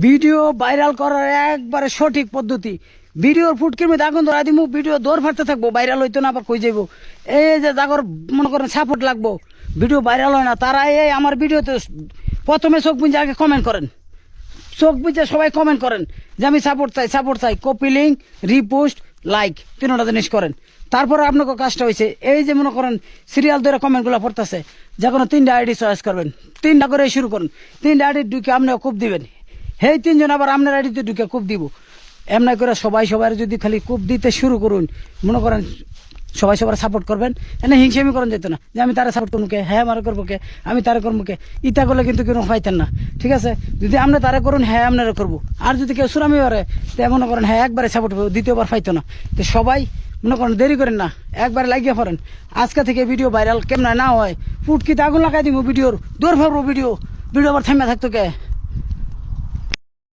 Video viral করার একবারে সঠিক পদ্ধতি। ভিডিওর ফুটকির মধ্যে আগুন ধরা দিমু, ভিডিও দৌড় ফাটতে থাকবো, ভাইরাল হইতো না আবার কই যাইব। এই যে জাগর মনে করেন সাপোর্ট লাগবো, ভিডিও ভাইরাল হয় না, তারা এই আমার ভিডিওতে প্রথমে চোখ বুঝে আগে কমেন্ট করেন, চোখ বুঝে সবাই কমেন্ট করেন যে আমি সাপোর্ট চাই, কপি লিঙ্ক, রিপোস্ট, লাইক, তিনটা জিনিস করেন। তারপরে আপনাকে কাজটা হয়েছে এই যে মনে করেন সিরিয়াল ধরে কমেন্টগুলো পড়তেছে, যে কোনো 3টা আইডি চয়েস করবেন, 3টা করে শুরু করুন, 3টা আইডি ঢুকে আপনি খুব দিবেন, সেই 3জন আবার আপনার আইডিতে ঢুকে খুব দিব। এমনি করে সবাই সবার যদি খালি কূপ দিতে শুরু করুন, মনে করেন সবাই সবার সাপোর্ট করবেন, এনে হিংসামি করেন যেত না যে আমি তারা সাপোর্ট করবো কে, হ্যাঁ আমার করবো কে, আমি তারা করবো কে, ইটা করলে কিন্তু কেউ পাইতেন না। ঠিক আছে, যদি আপনি তারা করুন হ্যাঁ আপনারা করবো, আর যদি কেউ সুরামি পারে তো মনে করেন হ্যাঁ একবারে সাপোর্ট করবো, দ্বিতীয়বার পাইতো না। তো সবাই মনে করেন দেরি করেন না, একবারে লাগিয়ে পড়েন। আজকে থেকে ভিডিও ভাইরাল কেমন না হয়, ফুটকিতে আগুন লাগাই দিব ভিডিওর, দৌড় ফাবড়ো ভিডিও আবার থেমে থাকতো কে।